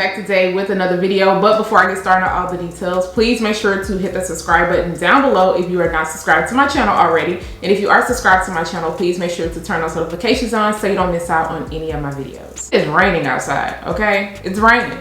back today with another video, but before I get started on all the details, please make sure to hit the subscribe button down below if you are not subscribed to my channel already. And if you are subscribed to my channel, please make sure to turn those notifications on so you don't miss out on any of my videos. It's raining outside, okay? It's raining.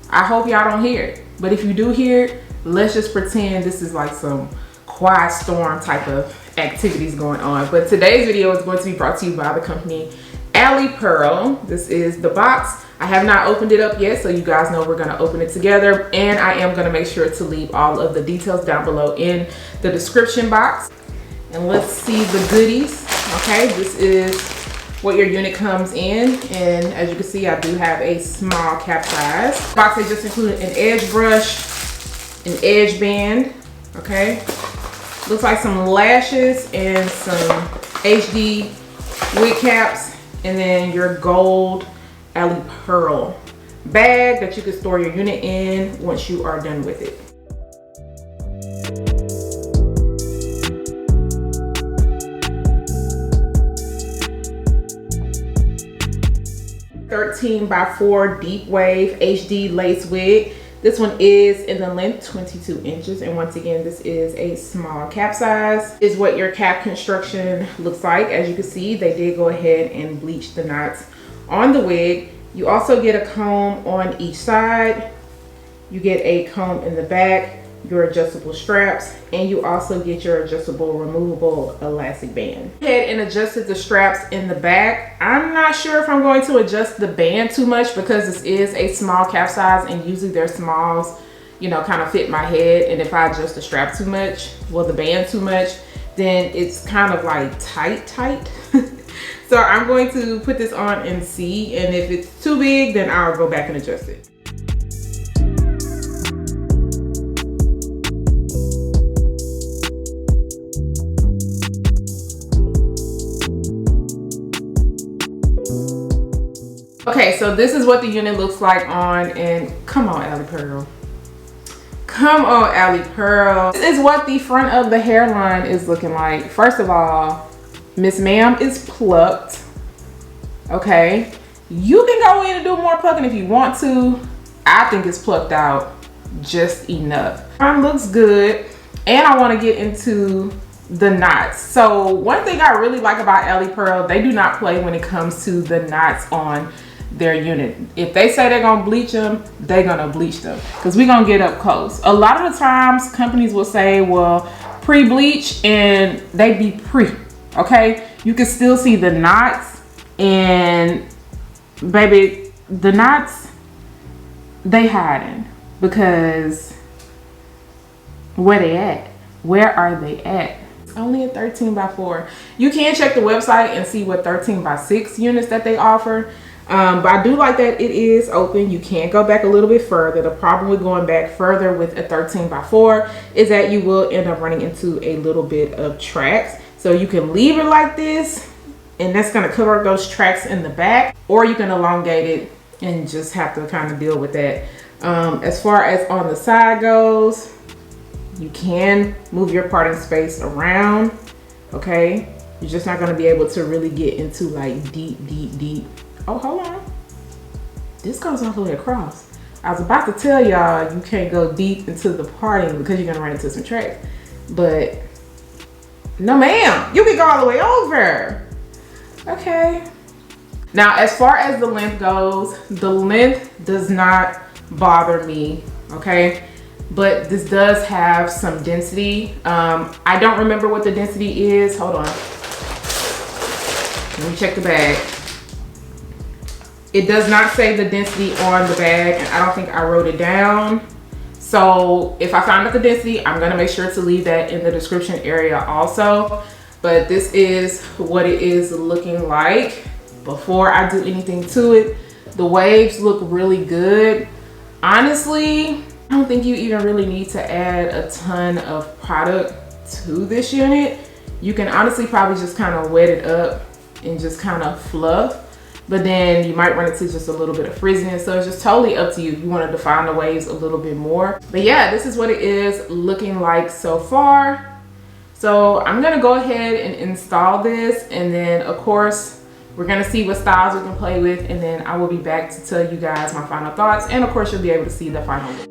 I hope y'all don't hear it, but if you do hear it, let's just pretend this is like some quiet storm type of activities going on. But today's video is going to be brought to you by the company Alipearl. This is the box. I have not opened it up yet, so you guys know we're going to open it together, and I am going to make sure to leave all of the details down below in the description box. And let's see the goodies. Okay, this is what your unit comes in, and as you can see, I do have a small cap size. The box, they just included an edge brush, an edge band, okay, looks like some lashes and some HD wig caps, and then your gold Alipearl bag that you can store your unit in once you are done with it. (13x4) deep wave HD lace wig. This one is in the length 22 inches, and once again, this is a small cap size. Is what your cap construction looks like. As you can see, they did go ahead and bleach the knots on the wig. You also get a comb on each side. You get a comb in the back, your adjustable straps, and you also get your adjustable removable elastic band. Go ahead and adjusted the straps in the back. I'm not sure if I'm going to adjust the band too much because this is a small cap size, and usually their smalls, you know, kind of fit my head. And if I adjust the strap too much, well, the band too much, then it's kind of like tight. So I'm going to put this on and see, and if it's too big, then I'll go back and adjust it. Okay, so this is what the unit looks like on, and come on, Alipearl. Come on, Alipearl. This is what the front of the hairline is looking like. First of all, Miss Ma'am is plucked. Okay, you can go in and do more plucking if you want to. I think it's plucked out just enough. Arm looks good, and I want to get into the knots. So one thing I really like about Alipearl, they do not play when it comes to the knots on their unit. If they say they're gonna bleach them, they're gonna bleach them, because we're gonna get up close. A lot of the times companies will say, well, pre-bleach, and they be pre. Okay, you can still see the knots, and baby, the knots, they hiding, because where they at? Where are they at? It's only a 13x4. You can check the website and see what 13x6 units that they offer. But I do like that it is open. You can go back a little bit further. The problem with going back further with a 13x4 is that you will end up running into a little bit of tracks. So you can leave it like this, and that's going to cover up those tracks in the back, or you can elongate it and just have to kind of deal with that. As far as on the side goes, you can move your parting space around. Okay, you're just not going to be able to really get into like deep. Oh, hold on. This goes all the way across. I was about to tell y'all you can't go deep into the parting because you're going to run into some tracks. But no, ma'am. You can go all the way over. Okay. Now, as far as the length goes, the length does not bother me. Okay. But this does have some density. I don't remember what the density is. Hold on. Let me check the bag. It does not say the density on the bag, and I don't think I wrote it down. So if I find out the density, I'm gonna make sure to leave that in the description area also. But this is what it is looking like before I do anything to it. The waves look really good. Honestly, I don't think you even really need to add a ton of product to this unit. You can honestly probably just kind of wet it up and just kind of fluff. But then you might run into just a little bit of frizziness. So it's just totally up to you. You want to define the waves a little bit more. But yeah, this is what it is looking like so far. So I'm going to go ahead and install this. And then of course, We're gonna see what styles we can play with, and then I will be back to tell you guys my final thoughts, and of course you'll be able to see the final look.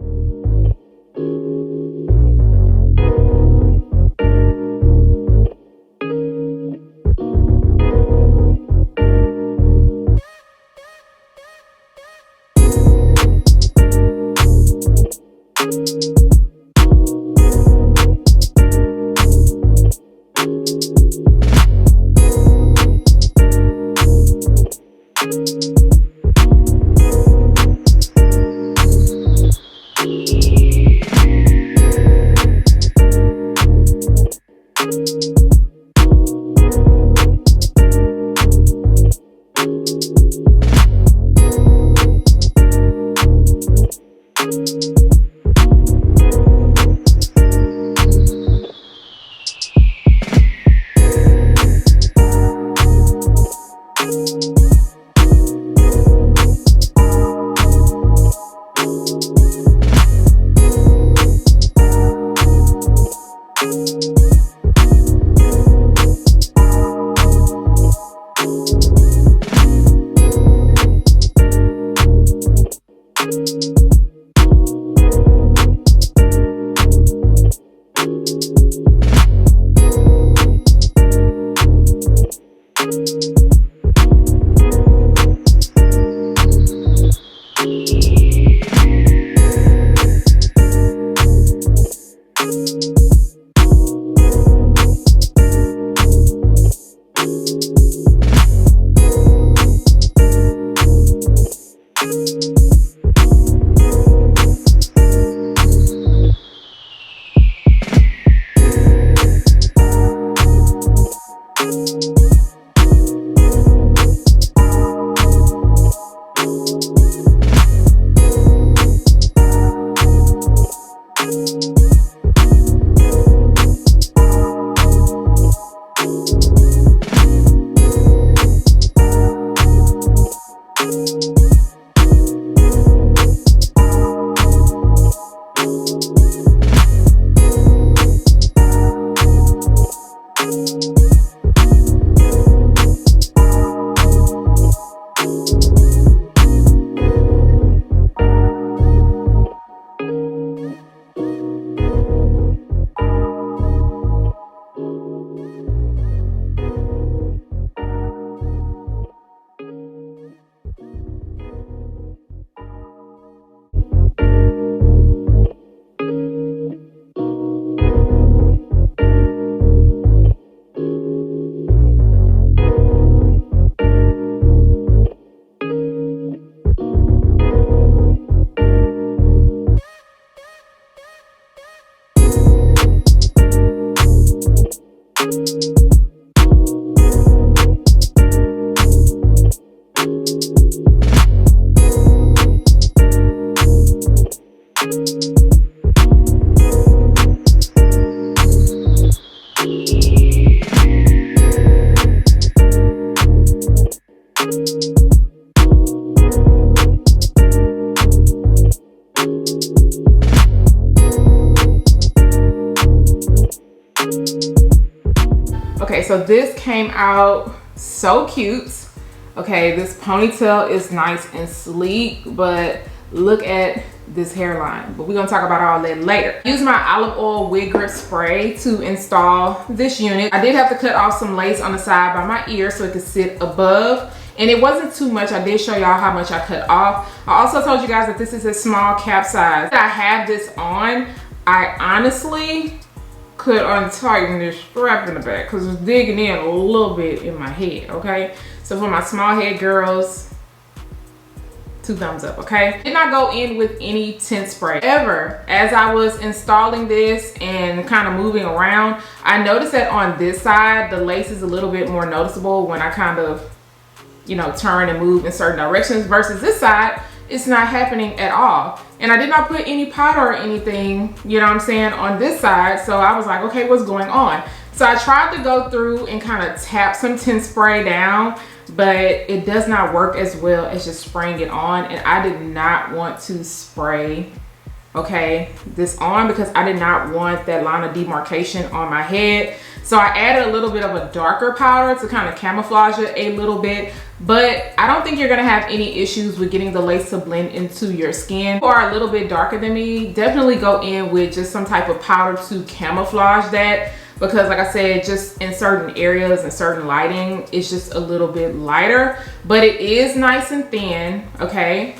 Okay, so this came out so cute. Okay, this ponytail is nice and sleek, but look at this hairline. But we're gonna talk about all that later. I used my olive oil wig grip spray to install this unit. I did have to cut off some lace on the side by my ear so it could sit above. And it wasn't too much. I did show y'all how much I cut off. I also told you guys that this is a small cap size. I have this on. I honestly could untighten this strap in the back because it's digging in a little bit in my head, okay? So for my small head girls, 2 thumbs up, okay? Did not go in with any tint spray. However, as I was installing this and kind of moving around, I noticed that on this side, the lace is a little bit more noticeable when I kind of, you know, turn and move in certain directions versus this side, it's not happening at all. And I did not put any powder or anything, you know what I'm saying, on this side. So I was like, okay, what's going on? So I tried to go through and kind of tap some tint spray down, but it does not work as well as just spraying it on. And I did not want to spray okay, this on because I did not want that line of demarcation on my head. So I added a little bit of a darker powder to kind of camouflage it a little bit, but I don't think you're gonna have any issues with getting the lace to blend into your skin. If you are a little bit darker than me, definitely go in with just some type of powder to camouflage that, because like I said, just in certain areas and certain lighting, it's just a little bit lighter, but it is nice and thin, okay?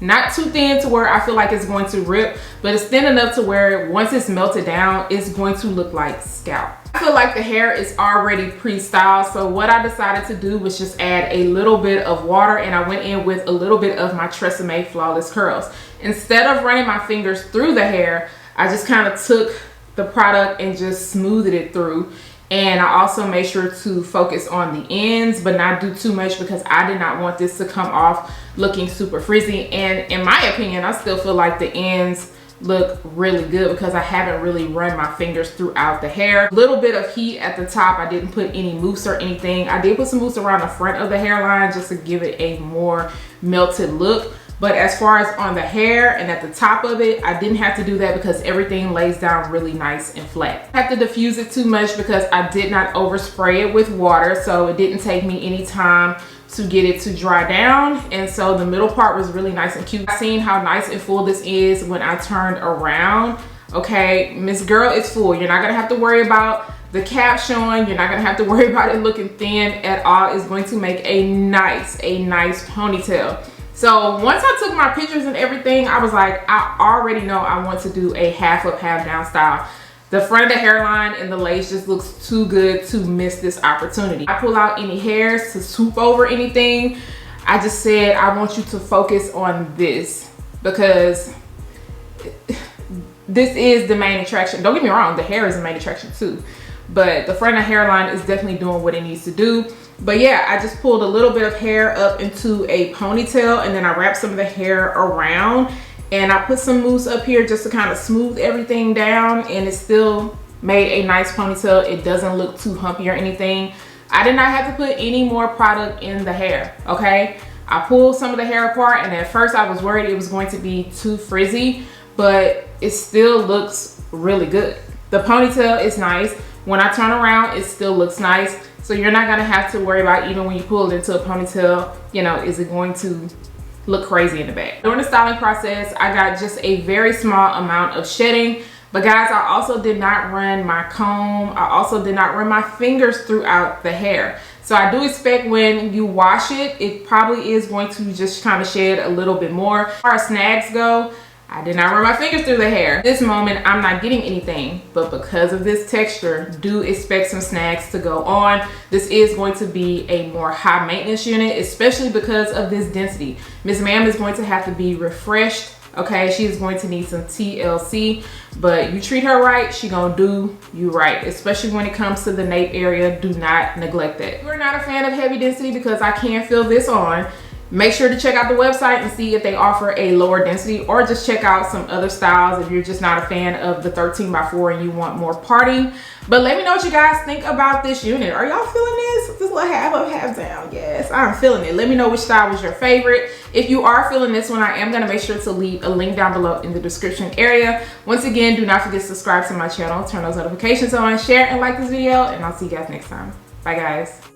Not too thin to where I feel like it's going to rip, but it's thin enough to where once it's melted down, it's going to look like scalp. I feel like the hair is already pre-styled, so what I decided to do was just add a little bit of water, and I went in with a little bit of my Tresemme Flawless Curls. Instead of running my fingers through the hair, I just kind of took the product and just smoothed it through. And I also made sure to focus on the ends, but not do too much because I did not want this to come off looking super frizzy. And in my opinion, I still feel like the ends look really good because I haven't really run my fingers throughout the hair. A little bit of heat at the top. I didn't put any mousse or anything. I did put some mousse around the front of the hairline just to give it a more melted look. But as far as on the hair and at the top of it, I didn't have to do that because everything lays down really nice and flat. I have to diffuse it too much because I did not overspray it with water, so it didn't take me any time to get it to dry down. And so the middle part was really nice and cute. I've seen how nice and full this is when I turned around. Okay, Miss Girl is full. You're not gonna have to worry about the cap showing. You're not gonna have to worry about it looking thin at all. It's going to make a nice ponytail. So once I took my pictures and everything, I was like, I already know I want to do a half up, half down style. The front of the hairline and the lace just looks too good to miss this opportunity. I pull out any hairs to swoop over anything. I just said, I want you to focus on this because this is the main attraction. Don't get me wrong, the hair is the main attraction too, but the front of the hairline is definitely doing what it needs to do. But yeah, I just pulled a little bit of hair up into a ponytail, and then I wrapped some of the hair around, and I put some mousse up here just to kind of smooth everything down, and it still made a nice ponytail. It doesn't look too humpy or anything. I did not have to put any more product in the hair, okay? I pulled some of the hair apart, and at first I was worried it was going to be too frizzy, but it still looks really good. The ponytail is nice. When I turn around, it still looks nice. So you're not gonna have to worry about, even when you pull it into a ponytail, you know, is it going to look crazy in the back. During the styling process, I got just a very small amount of shedding. But guys, I also did not run my comb. I also did not run my fingers throughout the hair. So I do expect when you wash it, it probably is going to just kind of shed a little bit more. As far as snags go, I did not run my fingers through the hair. At this moment, I'm not getting anything, but because of this texture, do expect some snags to go on. This is going to be a more high maintenance unit, especially because of this density. Miss Ma'am is going to have to be refreshed, okay? She's going to need some TLC, but you treat her right, she gonna do you right, especially when it comes to the nape area. Do not neglect that. If you're not a fan of heavy density, because I can feel this on, make sure to check out the website and see if they offer a lower density, or just check out some other styles if you're just not a fan of the 13x4 and you want more parting. But let me know what you guys think about this unit. Are y'all feeling this? This little half up, half down. Yes, I'm feeling it. Let me know which style was your favorite. If you are feeling this one, I am gonna make sure to leave a link down below in the description area. Once again, do not forget to subscribe to my channel, turn those notifications on, share and like this video, and I'll see you guys next time. Bye guys.